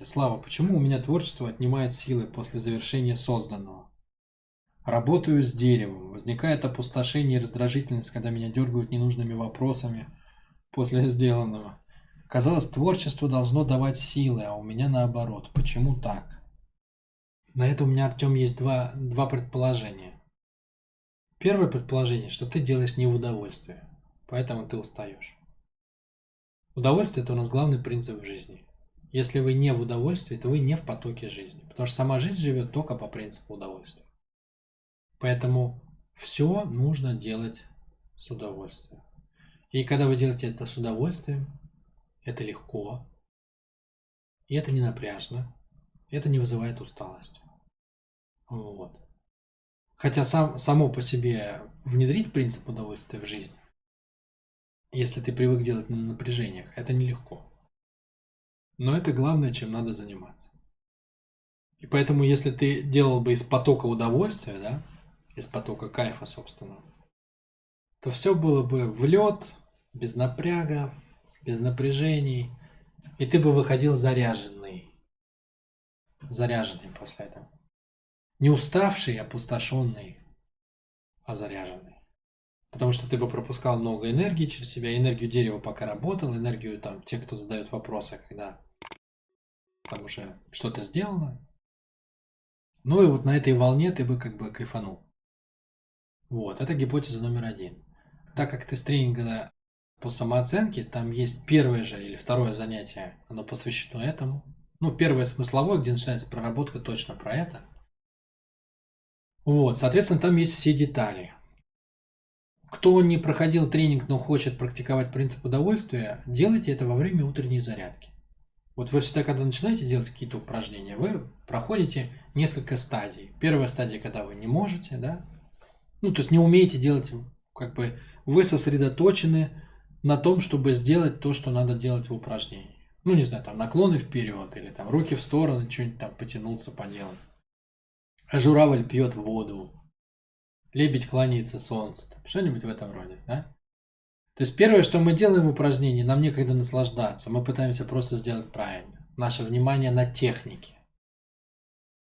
Слава, почему у меня творчество отнимает силы после завершения созданного? Работаю с деревом. Возникает опустошение и раздражительность, когда меня дергают ненужными вопросами после сделанного. Казалось, творчество должно давать силы, а у меня наоборот. Почему так? На это у меня, Артем, есть два предположения. Первое предположение, что ты делаешь не в удовольствие, поэтому ты устаешь. Удовольствие – это у нас главный принцип в жизни. Если вы не в удовольствии, то вы не в потоке жизни. Потому что сама жизнь живет только по принципу удовольствия. Поэтому все нужно делать с удовольствием. И когда вы делаете это с удовольствием, это легко, и это не напряжно, это не вызывает усталость. Вот. Хотя само по себе внедрить принцип удовольствия в жизнь, если ты привык делать на напряжениях, это нелегко. Но это главное, чем надо заниматься. И поэтому, если ты делал бы из потока удовольствия, да, из потока кайфа, собственно, то все было бы в лед, без напрягов, без напряжений, и ты бы выходил заряженный после этого. Не уставший, опустошенный, а заряженный. Потому что ты бы пропускал много энергии через себя, энергию дерева пока работал, энергию там тех, кто задает вопросы, когда там уже что-то сделано. Ну и вот на этой волне ты бы как бы кайфанул. Вот, это гипотеза номер один. Так как ты с тренинга по самооценке, там есть первое же или второе занятие, оно посвящено этому. Ну, первое смысловое, где начинается проработка точно про это. Вот, соответственно, там есть все детали. Кто не проходил тренинг, но хочет практиковать принцип удовольствия, делайте это во время утренней зарядки. Вот вы всегда, когда начинаете делать какие-то упражнения, вы проходите несколько стадий. Первая стадия, когда вы не можете, да, ну, то есть не умеете делать, как бы вы сосредоточены на том, чтобы сделать то, что надо делать в упражнении. Ну, не знаю, там наклоны вперед или там руки в стороны, что-нибудь там потянуться, поделать. А журавль пьет воду, лебедь кланяется солнцу, что-нибудь в этом роде, да? То есть первое, что мы делаем в упражнении, нам некогда наслаждаться, мы пытаемся просто сделать правильно. Наше внимание на технике.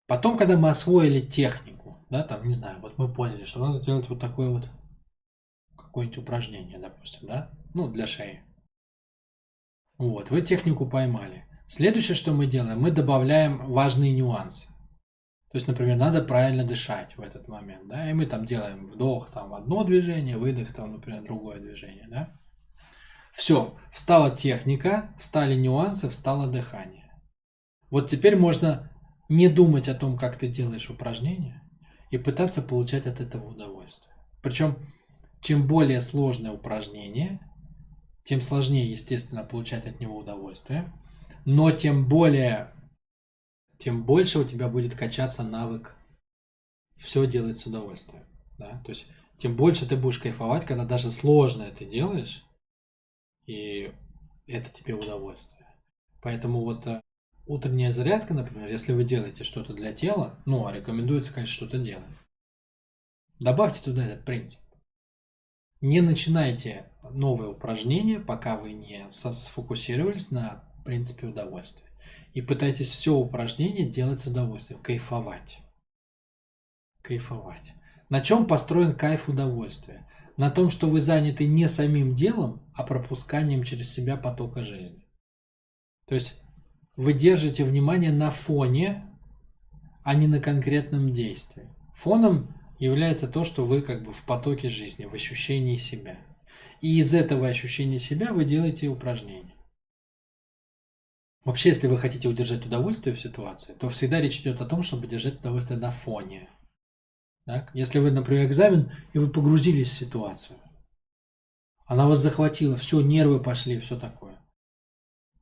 Потом, когда мы освоили технику, да, там, не знаю, вот мы поняли, что надо делать вот такое вот какое-нибудь упражнение, допустим, да, ну, для шеи. Вот, вы технику поймали. Следующее, что мы делаем, мы добавляем важные нюансы. То есть, например, надо правильно дышать в этот момент, да, и мы там делаем вдох, там одно движение, выдох, там, например, другое движение, да. Все, встала техника, встали нюансы, встало дыхание. Вот теперь можно не думать о том, как ты делаешь упражнения, и пытаться получать от этого удовольствие. Причем, чем более сложное упражнение, тем сложнее, естественно, получать от него удовольствие, но тем больше у тебя будет качаться навык все делать с удовольствием. Да? То есть, тем больше ты будешь кайфовать, когда даже сложное ты делаешь, и это тебе удовольствие. Поэтому вот утренняя зарядка, например, если вы делаете что-то для тела, ну, а рекомендуется, конечно, что-то делать. Добавьте туда этот принцип. Не начинайте новые упражнения, пока вы не сфокусировались на принципе удовольствия. И пытайтесь все упражнение делать с удовольствием, кайфовать. Кайфовать. На чем построен кайф удовольствия? На том, что вы заняты не самим делом, а пропусканием через себя потока жизни. То есть вы держите внимание на фоне, а не на конкретном действии. Фоном является то, что вы как бы в потоке жизни, в ощущении себя. И из этого ощущения себя вы делаете упражнения. Вообще, если вы хотите удержать удовольствие в ситуации, то всегда речь идет о том, чтобы держать удовольствие на фоне. Так? Если вы, например, экзамен, и вы погрузились в ситуацию, она вас захватила, все, нервы пошли, все такое.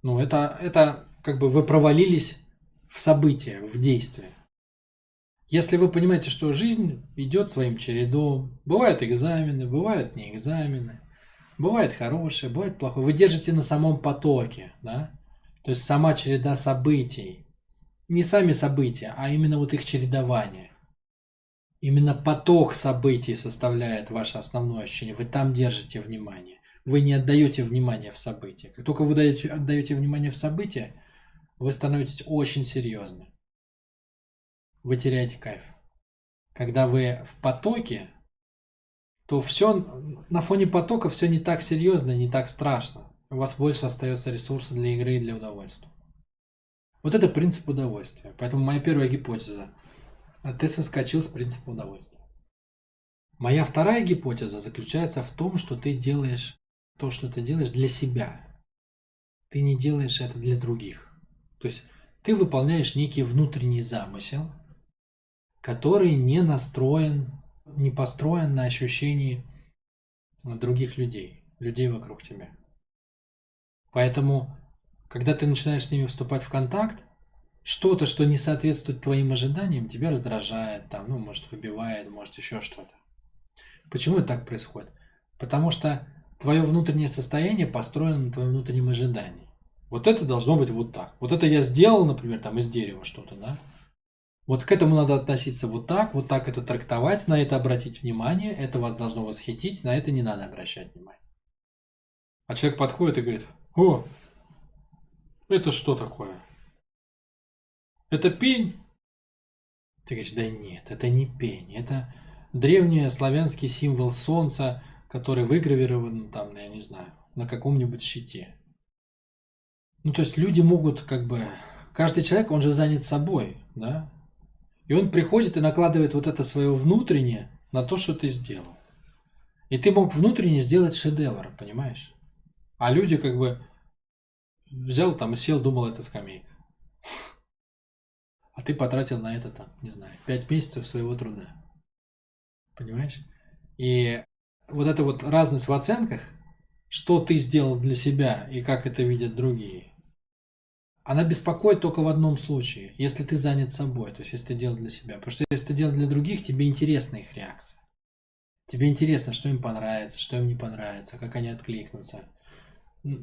Ну, это как бы вы провалились в событие, в действие. Если вы понимаете, что жизнь идет своим чередом, бывают экзамены, бывают не экзамены, бывает хорошее, бывает плохое, вы держите на самом потоке, да? То есть сама череда событий, не сами события, а именно вот их чередование. Именно поток событий составляет ваше основное ощущение, вы там держите внимание. Вы не отдаете внимания в события. Как только вы отдаете внимание в события, вы становитесь очень серьезны. Вы теряете кайф. Когда вы в потоке, то все на фоне потока все не так серьезно, не так страшно. У вас больше остается ресурса для игры и для удовольствия. Вот это принцип удовольствия. Поэтому моя первая гипотеза. Ты соскочил с принципа удовольствия. Моя вторая гипотеза заключается в том, что ты делаешь то, что ты делаешь для себя. Ты не делаешь это для других. То есть ты выполняешь некий внутренний замысел, который не настроен, не построен на ощущении других людей, людей вокруг тебя. Поэтому, когда ты начинаешь с ними вступать в контакт, что-то, что не соответствует твоим ожиданиям, тебя раздражает, там, ну, может, выбивает, может, еще что-то. Почему это так происходит? Потому что твое внутреннее состояние построено на твоем внутреннем ожидании. Вот это должно быть вот так. Вот это я сделал, например, там из дерева что-то, да? Вот к этому надо относиться вот так это трактовать, на это обратить внимание, это вас должно восхитить, на это не надо обращать внимание. А человек подходит и говорит: о, это что такое? Это пень? Ты говоришь: да нет, это не пень, это древний славянский символ солнца, который выгравирован там, я не знаю, на каком-нибудь щите. Ну, то есть люди могут как бы... Каждый человек, он же занят собой, да? И он приходит и накладывает вот это свое внутреннее на то, что ты сделал. И ты мог внутренне сделать шедевр, понимаешь? А люди как бы взял там и сел, думал, это скамейка. А ты потратил на это там, не знаю, 5 месяцев своего труда. Понимаешь? И вот эта вот разность в оценках, что ты сделал для себя и как это видят другие, она беспокоит только в одном случае, если ты занят собой, то есть если ты делал для себя. Потому что если ты делал для других, тебе интересна их реакция. Тебе интересно, что им понравится, что им не понравится, как они откликнутся,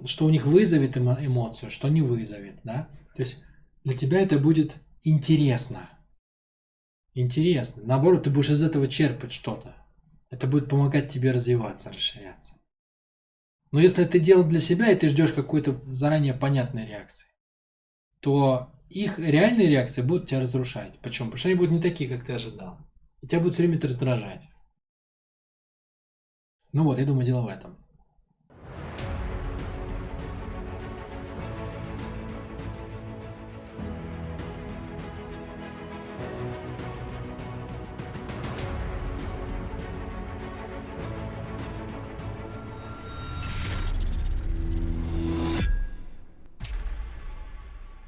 что у них вызовет эмоцию, что не вызовет, да? То есть для тебя это будет интересно. Интересно. Наоборот, ты будешь из этого черпать что-то. Это будет помогать тебе развиваться, расширяться. Но если ты делал для себя, и ты ждешь какой-то заранее понятной реакции, то их реальные реакции будут тебя разрушать. Почему? Потому что они будут не такие, как ты ожидал. И тебя будут все время это раздражать. Ну вот, я думаю, дело в этом.